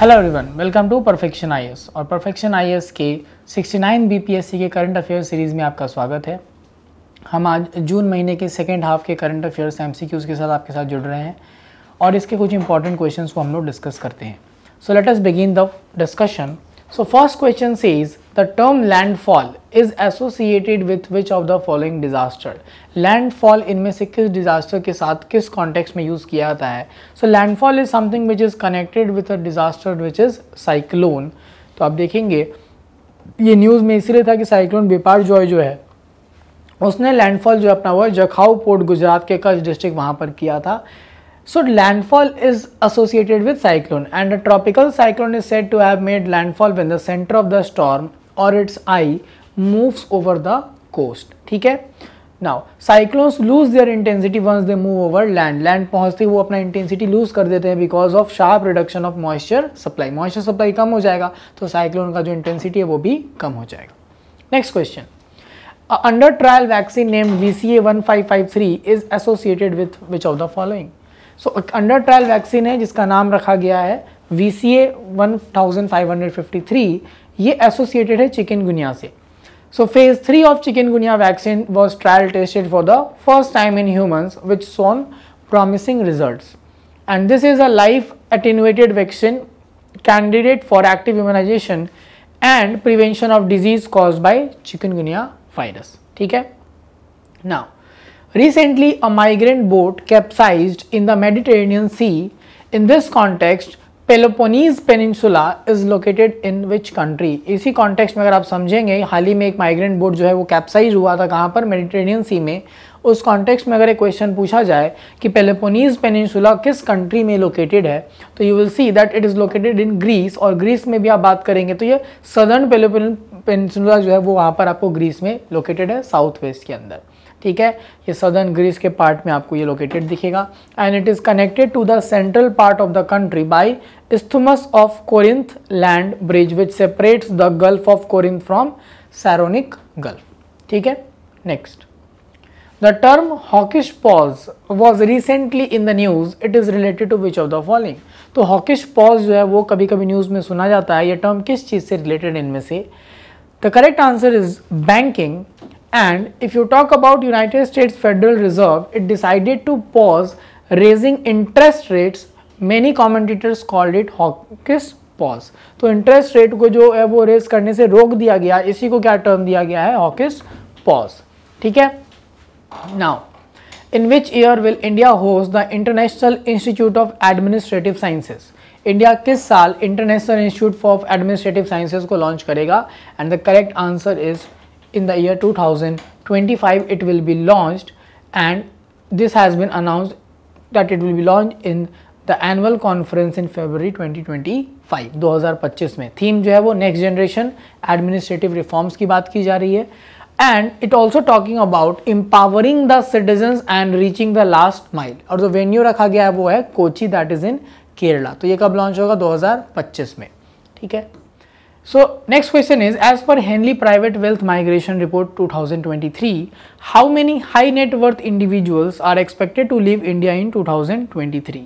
Hello everyone, welcome to Perfection IAS. और Perfection IAS के 69 BPSC के करंट अफेयर सीरीज़ में आपका स्वागत है। हम आज जून महीने के सेकेंड हाफ के करंट अफेयर्स एमसीक्यूज़ के साथ आपके साथ जुड़ रहे हैं और इसके कुछ इंपॉर्टेंट क्वेश्चंस को हम लोग डिस्कस करते हैं। So let us begin the discussion. So first question says the term landfall is associated with which of the following disaster? Landfall इनमें से किस disaster के साथ किस context में use किया जाता है? So landfall is something which is connected with a disaster which is cyclone. तो आप देखेंगे ये न्यूज़ में इसलिए था कि साइक्लोन बिपारजॉय जो है उसने लैंडफॉल जो अपना हुआ जखाऊ पोर्ट गुजरात के कच्छ डिस्ट्रिक्ट वहाँ पर किया था। So landfall is associated with cyclone, and a tropical cyclone is said to have made landfall when the center of the storm or its eye moves over the coast. ठीक है। Now cyclones lose their intensity once they move over land. Land पहुंचते वो अपना intensity lose कर देते हैं because of sharp reduction of moisture supply. Moisture supply कम हो जाएगा तो cyclone का जो intensity है वो भी कम हो जाएगा। Next question. A under trial vaccine named VCA1553 is associated with which of the following? So under trial vaccine है जिसका नाम रखा गया है VCA1553। ये एसोसिएटेड है चिकनगुनिया से। So phase 3 of chikungunya vaccine was trial tested for the first time in humans which shown promising results and this is a life attenuated vaccine candidate for active immunization and prevention of disease caused by chikungunya virus. ठीक है। Now recently, a migrant boat capsized in the Mediterranean Sea. In this context, Peloponnese Peninsula is located in which country? इसी context में अगर आप समझेंगे, हाल ही में एक migrant boat जो है वो capsize हुआ था कहाँ पर? Mediterranean Sea में। उस context में अगर एक question पूछा जाए कि Peloponnese Peninsula किस country में located है, तो you will see that it is located in Greece। और Greece में भी आप बात करेंगे तो ये Southern Peloponnese Peninsula जो है वो वहाँ पर आपको Greece में located है, साउथ वेस्ट के अंदर। ठीक है। ये सदर्न ग्रीस के पार्ट में आपको ये लोकेटेड दिखेगा and it is connected to the central part of the country by isthmus of Corinth land bridge which separates the gulf of Corinth from Saronic gulf. ठीक है। Next, the term hawkish pause was recently in the news. It is related to which of the following? तो hawkish pause जो है वो कभी कभी news में सुना जाता है। ये टर्म किस चीज से रिलेटेड इनमें से? The correct answer is banking. And if you talk about United States Federal Reserve, it decided to pause raising interest rates. Many commentators called it hawkish pause. तो interest rate को जो है वो रेज करने से रोक दिया गया, इसी को क्या टर्म दिया गया है? hawkish pause। ठीक है। Now, in which year will India host the International Institute of Administrative Sciences? India किस साल international institute for administrative sciences को लॉन्च करेगा? And the correct answer is in the year 2025 it will be launched, and this has been announced that it will be launched in the annual conference in February 2025 2025 में। Theme जो है वो next generation administrative reforms की बात की जा रही है and it also talking about empowering the citizens and reaching the last mile. और जो वेन्यू रखा गया है वो है कोची, दैट इज इन केरला। तो ये कब लॉन्च होगा? 2025 में। ठीक है। So next question is, as per Henley Private Wealth Migration Report 2023, how many high net worth individuals are expected to leave India in 2023?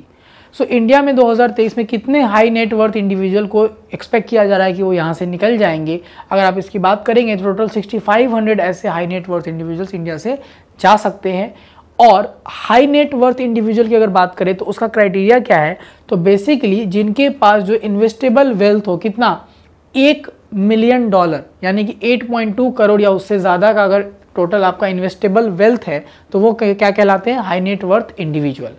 So India में 2023 में कितने हाई नेट वर्थ इंडिविजुअल को एक्सपेक्ट किया जा रहा है कि वो यहाँ से निकल जाएंगे? अगर आप इसकी बात करेंगे तो टोटल 6500 ऐसे high net worth individuals India से जा सकते हैं। और हाई नेट वर्थ इंडिविजुअल की अगर बात करें तो उसका क्राइटेरिया क्या है? तो बेसिकली जिनके पास जो इन्वेस्टेबल वेल्थ हो, कितना? $1 मिलियन, यानी कि 8.2 करोड़ या उससे ज़्यादा का अगर टोटल आपका इन्वेस्टेबल वेल्थ है तो वो क्या कहलाते हैं? High net worth individual.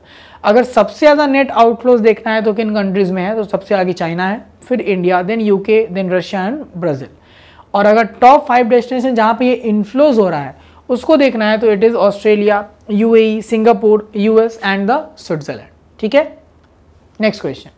अगर सबसे ज़्यादा नेट आउटफ्लोज देखना है तो किन कंट्रीज़ में है? तो सबसे आगे चाइना है, फिर India, then UK, then Russia and Brazil. और अगर टॉप 5 डेस्टिनेशन जहाँ पे ये इन्फ्लोज हो रहा है उसको देखना है तो it is Australia, UAE, Singapore, US and the Switzerland. ठीक है। Next question,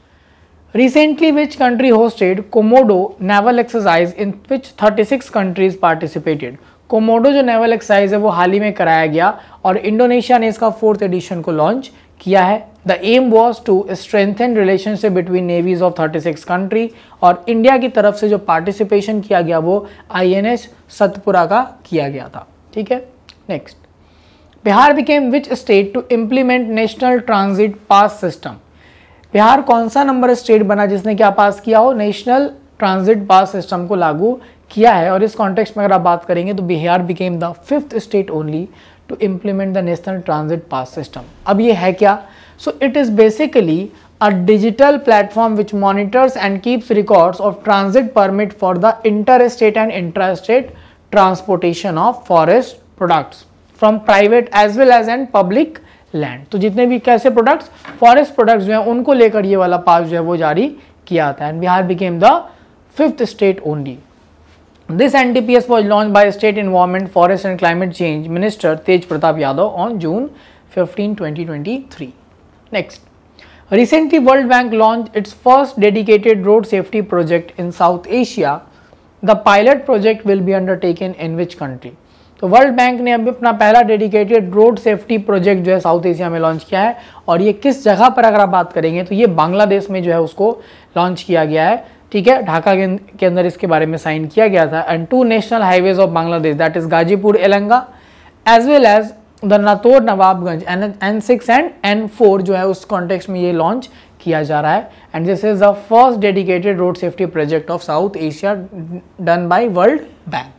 recently which country hosted Komodo naval exercise in which 36 countries participated? Komodo जो नेवल एक्सरसाइज है वो हाल ही में कराया गया और इंडोनेशिया ने इसका 4th एडिशन को लॉन्च किया है। The aim was to strengthen relationship between navies of 36 country और इंडिया की तरफ से जो पार्टिसिपेशन किया गया वो INS सतपुरा का किया गया था। ठीक है। Next, Bihar became which state to implement national transit pass system? Bihar कौन सा नंबर स्टेट बना जिसने क्या पास किया हो, नेशनल ट्रांजिट पास सिस्टम को लागू किया है। और इस कॉन्टेक्स्ट में अगर आप बात करेंगे तो Bihar became the 5th state only to implement the national transit pass system. अब ये है क्या? So it is basically a digital platform which monitors and keeps records of transit permit for the interstate and intrastate transportation of forest products from private as well as and public land। तो जितने भी कैसे products, forest products जो हैं उनको लेकर ये वाला पास जो है वो जारी किया था। And Bihar became the 5th state only. This NTPS was launched by State Environment, Forest and Climate Change Minister Tej Pratap Yadav on June 15, 2023. Next. Recently, World Bank launched its first dedicated road safety project in South Asia. The pilot project will be undertaken in which country? तो world bank ने अभी अपना पहला dedicated road safety project जो है south Asia में launch किया है। और ये किस जगह पर अगर आप बात करेंगे तो ये बांग्लादेश में जो है उसको लॉन्च किया गया है। ठीक है, ढाका के अंदर इसके बारे में साइन किया गया था। And 2 national highways of Bangladesh that is Gazipur Elenga as well as the Natore Nawabganj N6 and N4 जो है उस कॉन्टेक्स्ट में ये लॉन्च किया जा रहा है। And this is the first dedicated road safety project of south Asia done by world bank.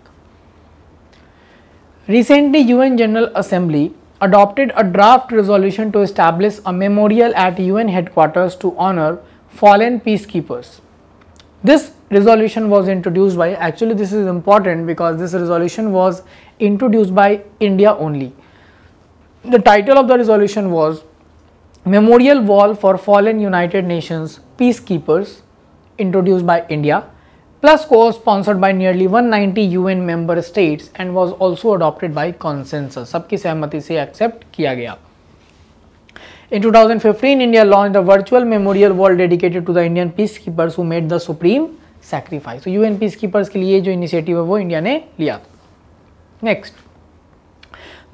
Recently, UN General Assembly adopted a draft resolution to establish a memorial at UN headquarters to honor fallen peacekeepers. This resolution was introduced by, actually this is important because this resolution was introduced by India only. The title of the resolution was Memorial Wall for Fallen United Nations Peacekeepers, introduced by India, plus co-sponsored by nearly 190 UN member states and was also adopted by consensus. सबकी सहमति से accept किया गया। In 2015, India launched a virtual memorial wall dedicated to the Indian peacekeepers who made the supreme sacrifice. So UN peacekeepers के लिए जो initiative है वो इंडिया ने लिया। Next,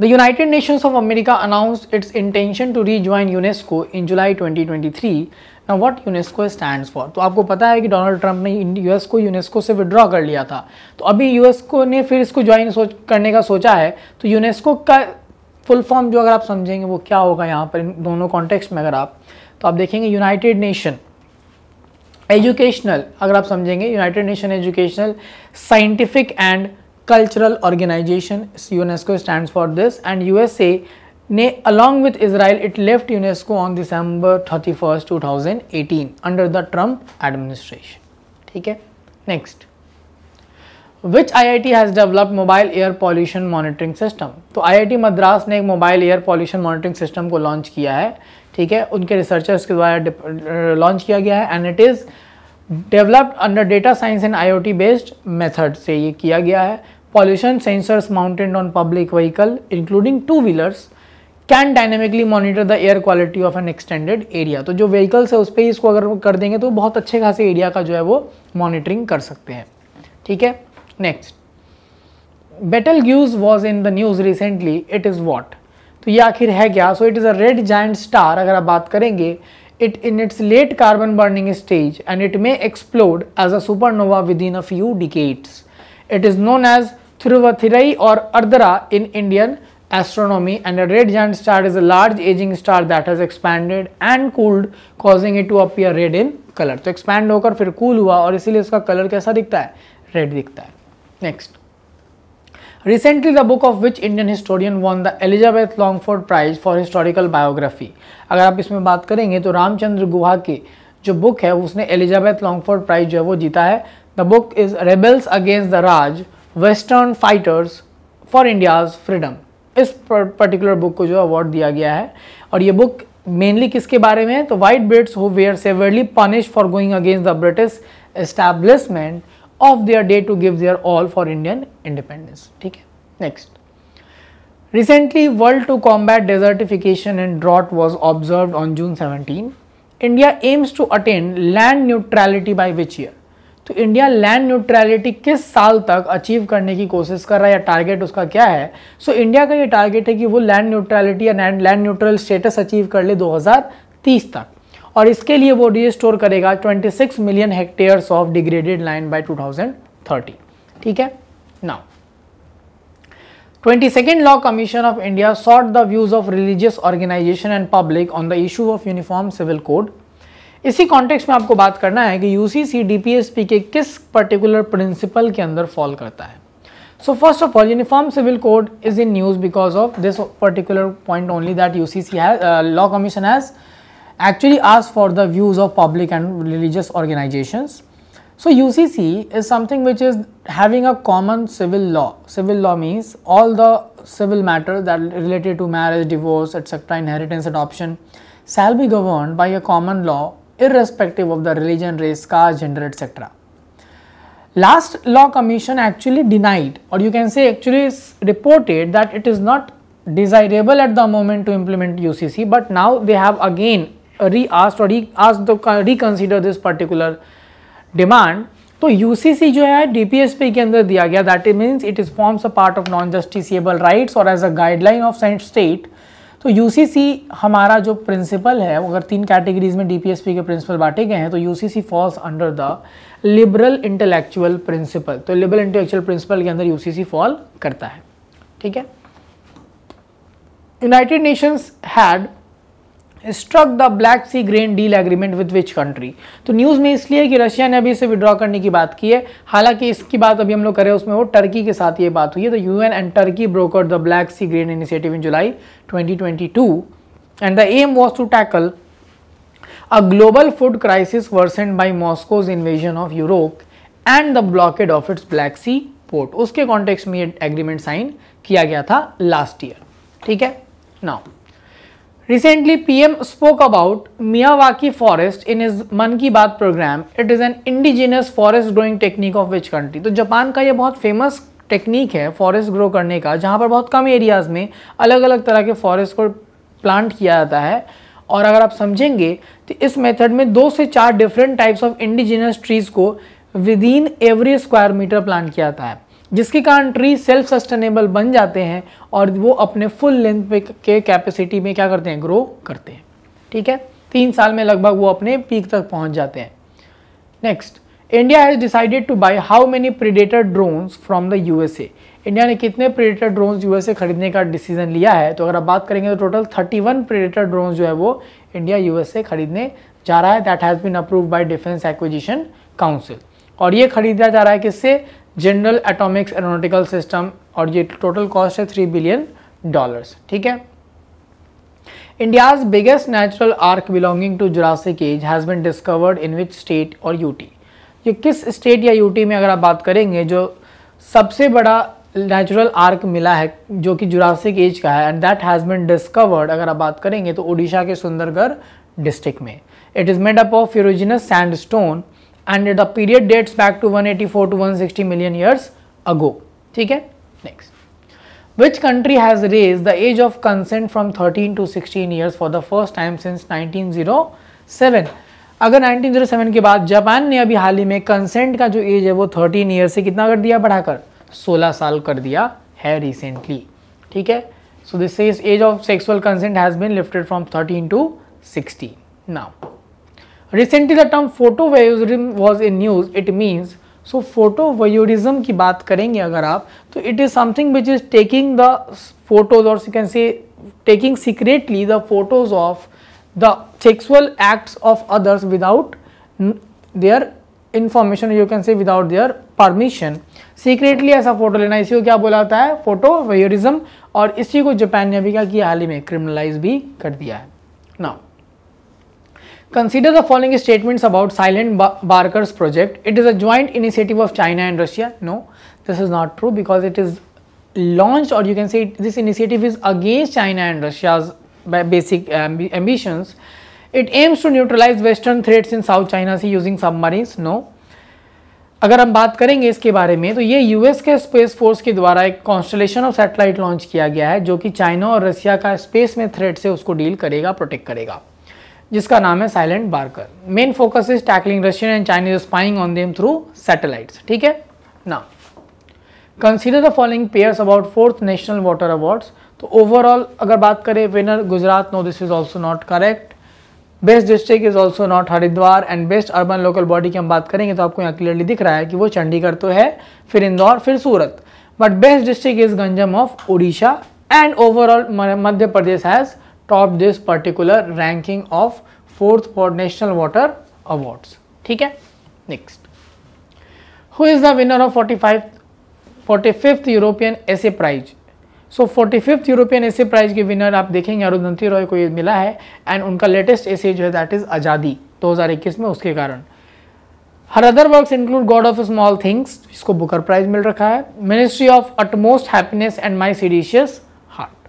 the United Nations of America announced its intention to rejoin UNESCO in July 2023. Now what UNESCO stands for? तो आपको पता है कि डोनाल्ड ट्रंप ने यूएस को यूनेस्को से विड्रॉ कर लिया था। तो अभी यूएसको ने फिर इसको ज्वाइन करने का सोचा है। तो यूनेस्को का फुल फॉर्म जो अगर आप समझेंगे वो क्या होगा यहाँ पर इन दोनों कॉन्टेक्स्ट में, अगर आप तो आप देखेंगे यूनाइटेड नेशन एजुकेशनल, अगर आप समझेंगे United nation educational scientific and cultural organization, UNESCO stands for this. And USA ने along with Israel it left UNESCO on December 31st 2018 under the Trump administration. ठीक है, next, which IIT has developed mobile air pollution monitoring system? तो IIT Madras ने एक mobile air pollution monitoring system को launch किया है। ठीक है, उनके रिसर्चर्स के द्वारा लॉन्च किया गया है। And it is developed under data science and IoT based method से ये किया गया है। Pollution sensors mounted on public vehicle including two-wheelers can dynamically monitor the air quality of an extended area. तो जो vehicles है उस पर इसको अगर कर देंगे तो बहुत अच्छे खासे एरिया का जो है वो मॉनिटरिंग कर सकते हैं। ठीक है, next, Betelgeuse was in the news recently. It is what? तो ये आखिर है क्या? So it is a red giant star। अगर आप बात करेंगे it in its late carbon burning stage and it may explode as a supernova within a few decades. It is known as Thiruvathirai or Ardhara in Indian astronomy, and a red giant star is a large aging star that has expanded and cooled, causing it to appear red in color. तो expand होकर फिर cool हुआ और इसीलिए इसका colour कैसा दिखता है? Red दिखता है। Next, recently the book of which Indian historian won the Elizabeth Longford Prize for historical biography? अगर आप इसमें बात करेंगे तो रामचंद्र गुहा की जो बुक है उसने एलिजाबेथ लॉन्गफोर्ड प्राइज जो है वो जीता है। The book is rebels against the Raj, western fighters for India's freedom. इस पर्टिकुलर बुक को जो अवार्ड दिया गया है। और ये बुक मेनली किसके बारे में है? तो white Brits who were severely punished for going against the British establishment of their day to give their all for Indian independence. ठीक है, next, recently world to combat desertification and drought was observed on June 17. India aims to attain land neutrality by which year? तो India land neutrality किस साल तक achieve करने की कोशिश कर रहा है या टारगेट उसका क्या है? सो इंडिया का ये टारगेट है कि वो लैंड न्यूट्रलिटी या लैंड न्यूट्रल स्टेटस अचीव कर ले 2030 तक। और इसके लिए वो रिस्टोर करेगा 26 million hectares of degraded land by 2030। ठीक है, now 22nd Law Commission of India sought the views of religious organization and public on the issue of Uniform Civil Code. इसी कॉन्टेक्स्ट में आपको बात करना है कि यूसीसी डीपीएसपी के किस पर्टिकुलर प्रिंसिपल के अंदर फॉल करता है. So first of all, Uniform Civil Code is in news because of this particular point only, that UCC has Law Commission has actually asked for the views of public and religious organizations. So UCC is something which is having a common civil law. Civil law means all the civil matters that related to marriage, divorce, etc., inheritance, adoption shall be governed by a common law irrespective of the religion, race, caste, gender, etc. Last Law Commission actually denied, or you can say actually reported, that it is not desirable at the moment to implement UCC, but now they have again reconsider this particular demand. तो UCC जो है DPSP के अंदर दिया गया, that means it is forms a part of non-justiciable rights or as a guideline of state. तो UCC हमारा जो प्रिंसिपल है, अगर 3 कैटेगरीज में DPSP के प्रिंसिपल बांटे गए हैं, तो UCC falls under the liberal intellectual principle. तो लिबरल इंटेलेक्चुअल प्रिंसिपल के अंदर UCC फॉल करता है. ठीक है. United Nations had struck the Black Sea grain deal agreement with which country. तो न्यूज़ में इसलिए कि रशिया ने अभी इसे विड्रॉ करने की बात की है, हालांकि इसकी बात अभी हम लोग करें उसमें वो टर्की के साथ ये बात हुई है. तो UN and Turkey brokered the Black Sea grain initiative in July 2022 and the aim was to tackle a global food crisis worsened by Moscow's invasion of Europe and the blockade of its Black Sea port. उसके context में ये agreement sign किया गया था last year. ठीक है. Now recently PM spoke about Miyawaki forest in his मन की बात programme. It is an indigenous forest growing technique of which country? तो जापान का ये बहुत फेमस टेक्निक है फॉरेस्ट ग्रो करने का, जहाँ पर बहुत कम एरियाज में अलग अलग तरह के फॉरेस्ट को प्लांट किया जाता है. और अगर आप समझेंगे तो इस मेथड में 2 से 4 different types of indigenous trees को within every square metre plant किया जाता है, जिसके कारण ट्री सेल्फ सस्टेनेबल बन जाते हैं और वो अपने फुल लेंथ के कैपेसिटी में क्या करते हैं, ग्रो करते हैं. ठीक है. 3 साल में लगभग वो अपने पीक तक पहुंच जाते हैं. Next, India has decided to buy how many predator drones from the USA. India ने कितने प्रेडेटर ड्रोन्स यूएसए खरीदने का डिसीजन लिया है? तो अगर आप बात करेंगे तो टोटल 31 प्रेडेटर ड्रोन्स जो है वो इंडिया यूएसए खरीदने जा रहा है. That has been approved by Defence Acquisition Council. और ये खरीदा जा रहा है किससे? General Atomics Aeronautical System. और ये टोटल कॉस्ट है $3 बिलियन. ठीक है. India's biggest natural arch belonging to Jurassic age has been discovered in which state और यूटी. ये किस स्टेट या यूटी में अगर आप बात करेंगे जो सबसे बड़ा नेचुरल आर्क मिला है जो कि जुरासिक एज का है, and that has been discovered अगर आप बात करेंगे तो उड़ीसा के सुंदरगढ़ डिस्ट्रिक्ट में. It is made up of ferruginous sandstone and the period dates back to 184 to 160 million years ago. ठीक है. Next, which country has raise the age of consent from 13 to 16 years for the first time since 1907. अगर 1907 के बाद Japan ने अभी हाल ही में consent का जो एज है वो 13 ईयर से कितना कर दिया, बढ़ाकर 16 साल कर दिया है रिसेंटली. ठीक है. So this is age of sexual consent has been lifted from 13 to 16. Now recently the term photo voyeurism was in news. It means, so photo voyeurism की बात करेंगे अगर आप, तो it is something which is taking the photos और you can say taking secretly the photos of the sexual acts of others without their information, you can say without their permission. Secretly ऐसा photo लेना, इसी को क्या बोला जाता है? Photo वोयूरिज्म. और इसी को जापान ने अभी क्या किया, हाल ही में क्रिमिनलाइज भी कर दिया है. Now consider the following statements about silent barkers project. It is a joint initiative of China and Russia. No, this is not true because it is launched, or you can say this initiative is against China and Russia's basic ambitions. It aims to neutralize western threats in South China Sea using submarines. No. अगर हम बात करेंगे इसके बारे में तो ये US के स्पेस फोर्स के द्वारा एक कॉन्स्टलेशन ऑफ सैटेलाइट लॉन्च किया गया है जो कि चाइना और रशिया का स्पेस में थ्रेट से उसको डील करेगा, प्रोटेक्ट करेगा, जिसका नाम है Silent Barker. Main focus is tackling Russian and Chinese spying on them through satellites. ठीक है. Now consider the following pairs about 4th National water Awards. तो ओवरऑल अगर बात करें winner Gujarat, no this is also not correct. Best district is also not Haridwar. And best urban local body की हम बात करेंगे तो आपको यहाँ क्लियरली दिख रहा है कि वो चंडीगढ़ तो है, फिर इंदौर, फिर Surat. But best district is Ganjam of Orissa. And overall Madhya Pradesh has top this particular ranking of 4th for national water awards. ठीक है, next, who is the winner of 45th European essay prize. So 45th European essay prize के विनर आप देखेंगे अरुंधति रॉय को ये मिला है, एंड उनका लेटेस्ट एसे जो है दैट इज आज़ादी 2021 में, उसके कारण। Her other works include God of small things, जिसको बुकर प्राइज मिल रखा है, ministry of utmost happiness and my seditious heart.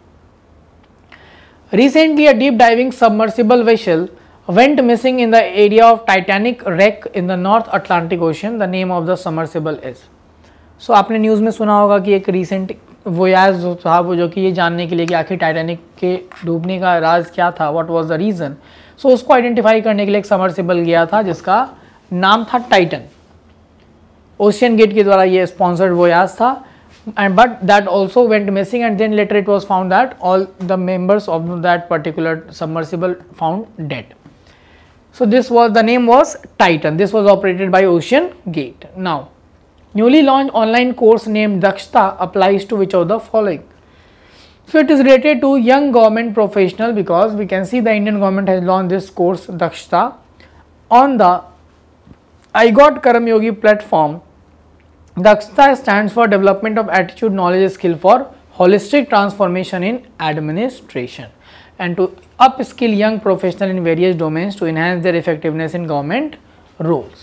Recently a deep diving submersible vessel went missing in the area of Titanic wreck in the North Atlantic Ocean. The name of the submersible is. So आपने news में सुना होगा कि एक recent voyage था वो, जो कि ये जानने के लिए कि आखिर टाइटैनिक के डूबने का राज क्या था, व्हाट वाज द रीज़न। सो उसको आइडेंटिफाई करने के लिए एक सबमर्सिबल गया था जिसका नाम था टाइटन। ओशियन गेट के द्वारा ये स्पॉन्सर्ड वोयाज था, and but that also went missing, and then later it was found that all the members of that particular submersible found dead. So this was, the name was Titan. This was operated by Ocean Gate. Now, newly launched online course named Dakshta applies to which of the following? So it is related to young government professional, because we can see the Indian government has launched this course Dakshta on the I Got Karam Yogi platform. Dakshta stands for Development of Attitude, Knowledge, Skill for Holistic Transformation in Administration, and to upskill young professionals in various domains to enhance their effectiveness in government roles.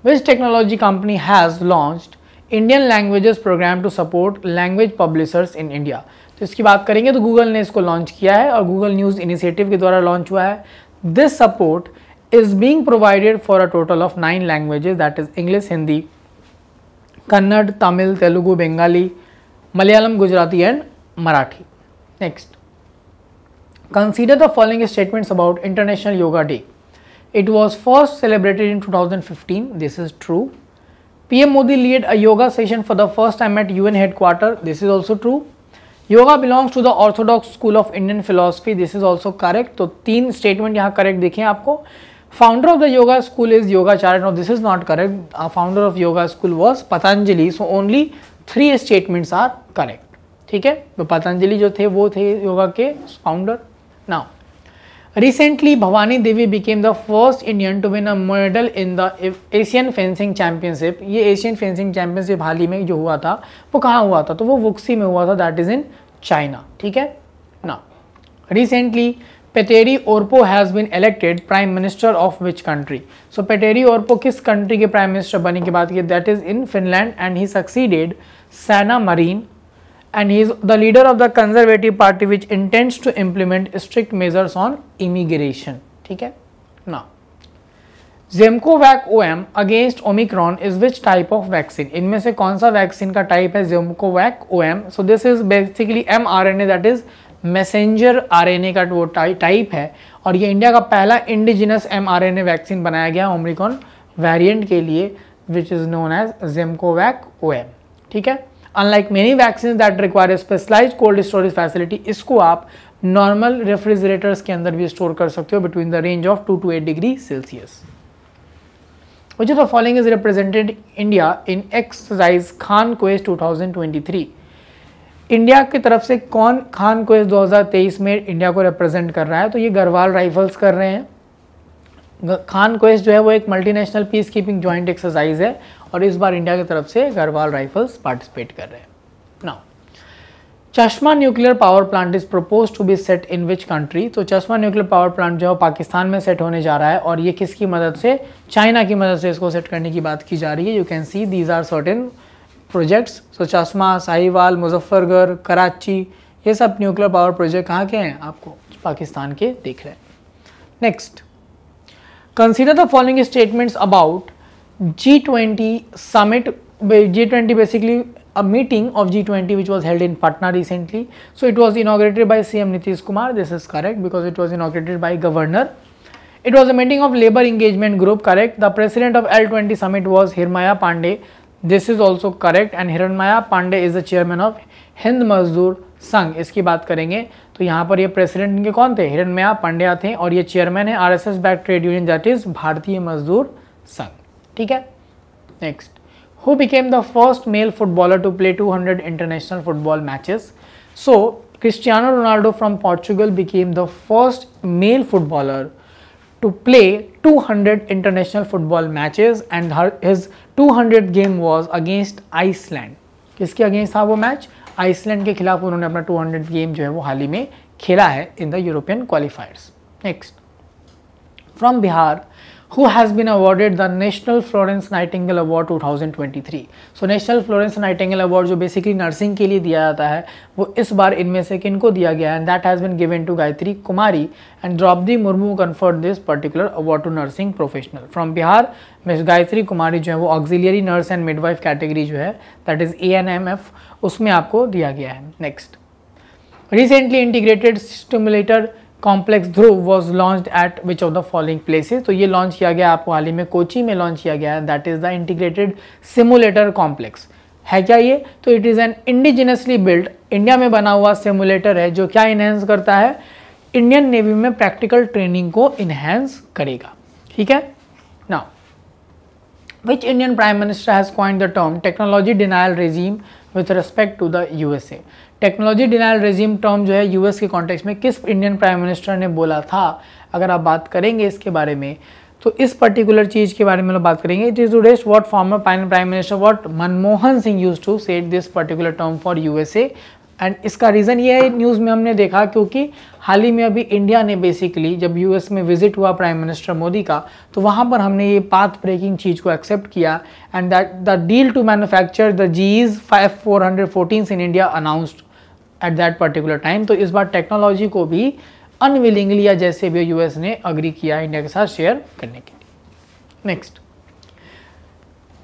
Which technology company has launched Indian languages program to support language publishers in India? तो इसकी बात करेंगे तो Google ने इसको launch किया है और गूगल न्यूज़ इनिशिएटिव के द्वारा लॉन्च हुआ है। This support is being provided for a total of 9 languages, that is English, Hindi, Kannada, Tamil, Telugu, Bengali, Malayalam, Gujarati and Marathi. Next, consider the following statements about International Yoga Day. It was first celebrated in 2015. This is true. PM Modi led a yoga session for the first time at UN headquarters. This is also true. Yoga belongs to the Orthodox school of Indian philosophy. This is also correct. तो 3 statement यहाँ correct दिखे आपको। Founder of the yoga school is Yogacharya. No, this is not correct. Founder of yoga school was Patanjali. So only 3 statements are correct. ठीक है, तो पतंजलि जो थे वो थे योगा के founder. Now, recently Bhavani Devi became the first Indian to win a medal in the Asian Fencing Championship. ये Asian fencing championship हाल ही में जो हुआ था वो कहाँ हुआ था, तो वो वुक्सी में हुआ था, दैट इज इन चाइना। ठीक है ना। Recently Petteri Orpo has been elected prime minister of which country. So Petteri Orpo किस कंट्री के प्राइम मिनिस्टर बने की बात की, that is in Finland, and he succeeded Sanna Marin, and he is the leader of the Conservative Party which intends to implement strict measures on immigration. ठीक है ना। Zemcovac OM against Omicron is which type of vaccine? इनमें से कौन सा vaccine का type है Zemcovac OM? So this is basically mRNA, that is messenger RNA का वो टाइप है, और ये इंडिया का पहला इंडिजिनस mRNA वैक्सीन बनाया गया ओमिक्रॉन वेरिएंट के लिए, which is known as Zemcovac OM। ठीक है, unlike many vaccine that require specialize cold storage facility, इसको आप नॉर्मल रेफ्रिजरेटर्स के अंदर भी स्टोर कर सकते हो between the range of 2 to 8 degree Celsius. Which of the following is represented India in exercise Khan quest 2023? India की तरफ से कौन खान क्वेस्ट 2023 में इंडिया को रिप्रेजेंट कर रहा है, तो ये गढ़वाल राइफल्स कर रहे हैं। खान क्वेस्ट जो है वो एक multinational peace keeping joint exercise है, और इस बार इंडिया की तरफ से गढ़वाल राइफल्स पार्टिसिपेट कर रहे हैं। Now, Chashma nuclear power plant is propose to be set in which country? तो चश्मा न्यूक्लियर पावर प्लांट जो है पाकिस्तान में सेट होने जा रहा है, और ये किसकी मदद से, चाइना की मदद से इसको सेट करने की बात की जा रही है। You can see these are certain projects. So Chashma, Sahiwal, Muzaffargarh, Karachi, ये सब न्यूक्लियर पावर प्रोजेक्ट कहाँ के हैं, आपको पाकिस्तान के दिख रहे हैं। Next, consider the following statements about G20 summit. G20 basically a meeting of G20 which was held in Patna recently. So it was inaugurated by CM Nitish Kumar. This is correct because it was inaugurated by governor. It was a meeting of labor engagement group, correct. The president of L20 summit was Hiranmaya Pandey. This is also correct, and Hiranmaya Pandey is the chairman of Hind मजदूर संघ। इसकी बात करेंगे तो यहाँ पर ये president इनके कौन थे, हिरण्मया पांड्या थे, और ये चेयरमैन है RSS back trade union, that is Bharatiya Mazdoor Sangh. ठीक है, next, who became the first male footballer to play 200 international football matches? So Cristiano Ronaldo from Portugal became the first male footballer to play 200 international football matches and his 200th game was against Iceland. किसके against था वो match? Iceland के खिलाफ उन्होंने अपना 200 game जो है वो हाल ही में खेला है in the European क्वालिफायर्स. Next, from Bihar, who has been awarded the National Florence Nightingale Award 2023. So National Florence Nightingale Award जो बेसिकली नर्सिंग के लिए दिया जाता है वो इस बार इनमें से किनको दिया गया है, and that has been given to Gayatri Kumari and Droupadi Murmu conferred this particular award to nursing professional. From Bihar, miss Gayatri Kumari जो है वो auxiliary nurse and midwife category जो है दैट इज ANMF उसमें आपको दिया गया है. Next, recently integrated stimulator complex Dhruv was launch eight which of the following places. तो ये लॉन्च किया गया आपको हाल ही में कोची में लॉन्च किया गया है, that is the integrated simulator complex. है क्या ये? तो it is an indigenously build, India में बना हुआ सिमुलेटर है जो क्या इनहेंस करता है? इंडियन नेवी में प्रैक्टिकल ट्रेनिंग को इनहेंस करेगा. ठीक है. Now, which Indian Prime Minister has coined the term technology denial regime with respect to the USA? Technology denial regime term जो है यूएस के कॉन्टेक्स्ट में किस इंडियन प्राइम मिनिस्टर ने बोला था? अगर आप बात करेंगे इसके बारे में तो इस पर्टिकुलर चीज़ के बारे में हम बात करेंगे. It is to rest what former prime minister what Manmohan Singh used to set this particular term for USA. And इसका रीज़न ये है, न्यूज़ में हमने देखा क्योंकि हाल ही में अभी इंडिया ने बेसिकली जब यूएस में विजिट हुआ प्राइम मिनिस्टर मोदी का तो वहाँ पर हमने ये पाथ ब्रेकिंग चीज़ को एक्सेप्ट किया and that the deal to manufacture the GEs 414 in India announced at that particular time. तो इस बार टेक्नोलॉजी को भी अनविलिंगली या जैसे भी यूएस ने अग्री किया इंडिया के साथ शेयर करने के लिए. Next,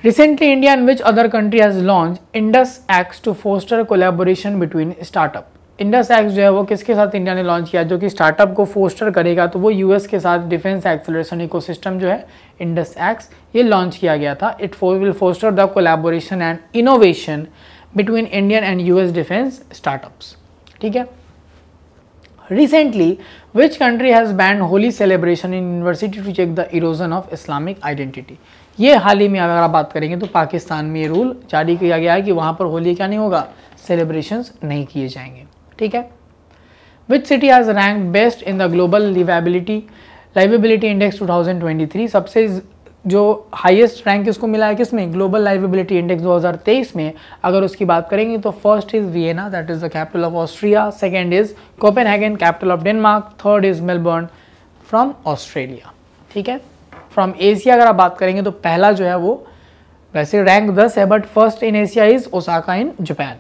recently India and which other country has launch Indus act to foster collaboration between startup. Indus act जो है वो किसके साथ इंडिया ने लॉन्च किया जो कि स्टार्टअप को फोस्टर करेगा? तो वो यूएस के साथ डिफेंस एक्सेलरेशन इकोसिस्टम जो है इंडस एक्ट ये लॉन्च किया गया था. It will foster the collaboration and innovation between Indian and US defense startups. ठीक है. Recently, which country has banned Holi celebration in university to check the erosion of Islamic identity? ये हाल ही में अगर आप बात करेंगे तो पाकिस्तान में ये रूल जारी किया गया है कि वहाँ पर होली क्या नहीं होगा, सेलिब्रेशंस नहीं किए जाएंगे. ठीक है. Which city has ranked best in the global livability index 2023? सबसे जो हाईएस्ट रैंक किसको मिला है? किसमें? ग्लोबल लाइवेबिलिटी इंडेक्स 2023 में. अगर उसकी बात करेंगे तो first is Vienna, that is the capital of Austria. Second is Copenhagen, capital of Denmark. Third is Melbourne from Australia. ठीक है. फ्रॉम एशिया अगर आप बात करेंगे तो पहला जो है वो वैसे रैंक 10 है but first in Asia is Osaka in Japan.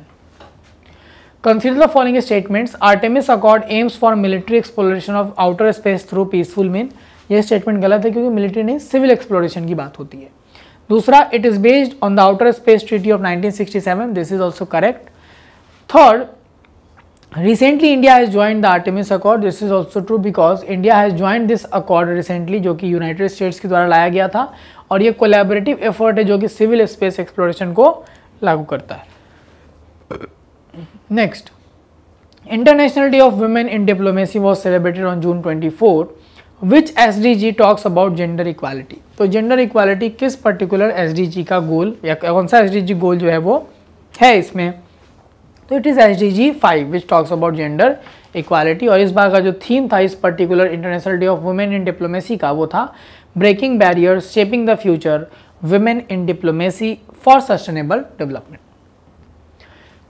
Consider the following statements. Artemis accord AIIMS for military exploration of outer space through peaceful mean. ये स्टेटमेंट गलत है क्योंकि मिलिट्री नहीं, सिविल एक्सप्लोरेशन की बात होती है. दूसरा, it is based on the outer space treaty of 1967. This is also correct. Third, recently India has joined the Artemis accord. This is also true because India has joined this accord recently जो कि United states के द्वारा लाया गया था और ये collaborative effort है जो कि सिविल स्पेस एक्सप्लोरेशन को लागू करता है. Next, international day of women in diplomacy was celebrated on June 24. Which SDG talks about gender equality? तो जेंडर इक्वालिटी किस पर्टिकुलर SDG का गोल या कौन सा SDG गोल जो है वो है इसमें? तो it is SDG 5 which talks about gender equality. और इस बार का जो थीम था इस particular international day of women in diplomacy का वो था breaking barriers, shaping the future, women in diplomacy for sustainable development.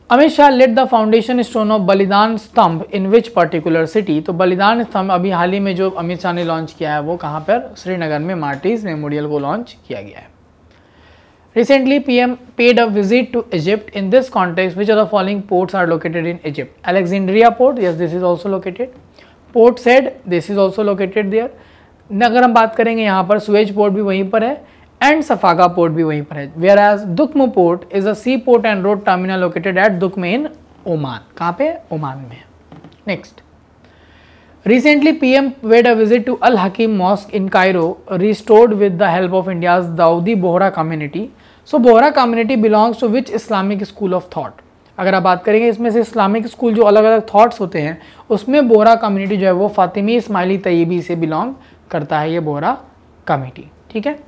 Amit Shah let the foundation stone of Balidan Stambh in which particular city. तो बलिदान स्तंभ अभी हाल ही में जो अमित शाह ने लॉन्च किया है वो कहाँ पर? श्रीनगर में मार्टिज मेमोरियल को लॉन्च किया गया है. Recently PM paid a visit to Egypt. In this context which are the following ports are located in Egypt? Alexandria port, yes this is also located. Port Said, this is also located there. अगर हम बात करेंगे यहाँ पर Suez port भी वहीं पर है एंड सफागा पोर्ट भी वहीं पर है. Whereas Duqm port is a sea port and road terminal located at Duqm in Oman. कहाँ पे? ओमान में. Next, recently PM paid a visit to Al Hakim mosque in Cairo restored with the help of India's Dawoodi Bohra community. So Bohra community belongs to which Islamic school of thought? अगर आप बात करेंगे इसमें से Islamic school जो अलग अलग थॉट्स होते हैं उसमें बोहरा कम्युनिटी जो है वो फातिमी इस्माइली तैयबी से बिलोंग करता है ये बोहरा कम्युनिटी. ठीक है.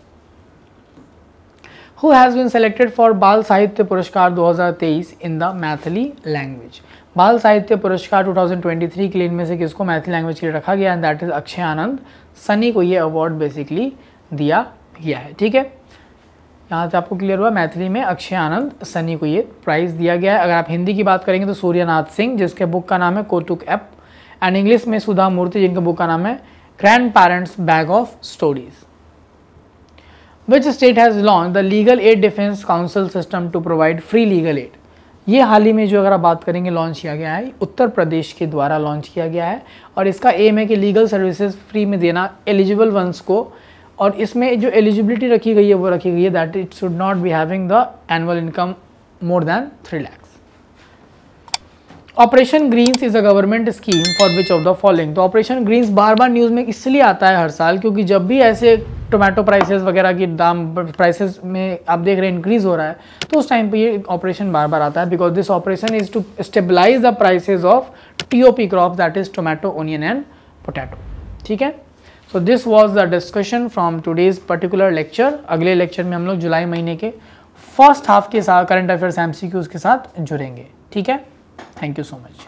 Who has been selected for बाल साहित्य पुरस्कार 2023 in the मैथिली लैंग्वेज? बाल साहित्य पुरस्कार 2023 के लिए इनमें से किसको मैथिली लैंग्वेज के लिए रखा गया, एंड दैट इज अक्षय आनंद। सनी को ये अवार्ड बेसिकली दिया गया है। ठीक है, यहाँ से आपको क्लियर हुआ, मैथिली में अक्षय आनंद सनी को ये प्राइज दिया गया है। अगर आप हिंदी की बात करेंगे तो सूर्यनाथ सिंह, जिसके बुक का नाम है कौतुक ऐप, एंड इंग्लिश में सुधा मूर्ति, जिनके बुक का नाम है grandparents bag of stories. Which state has launch the legal aid defence council system to provide free legal aid. ये हाल ही में जो अगर आप बात करेंगे लॉन्च किया गया है, उत्तर प्रदेश के द्वारा लॉन्च किया गया है, और इसका एम है कि लीगल सर्विसेज फ्री में देना एलिजिबल वंस को, और इसमें जो एलिजिबिलिटी रखी गई है वो रखी गई है that it should not be having the annual income more than 3 lakh. Operation greens is a government scheme for which of the following. तो ऑपरेशन ग्रीन्स बार बार न्यूज़ में इसलिए आता है हर साल, क्योंकि जब भी ऐसे टोमेटो प्राइसेस वगैरह की दाम प्राइसेस में आप देख रहे हैं इंक्रीज हो रहा है, तो उस टाइम पे ये ऑपरेशन बार बार आता है, because this operation is to stabilise the prices of TOP crop, that is tomato, onion and potato. ठीक है, so this was the discussion from today's particular lecture. अगले लेक्चर में हम लोग जुलाई महीने के फर्स्ट हाफ के साथ करंट अफेयर्स एमसीक्यूज के साथ जुड़ेंगे। ठीक है, थैंक यू सो मच।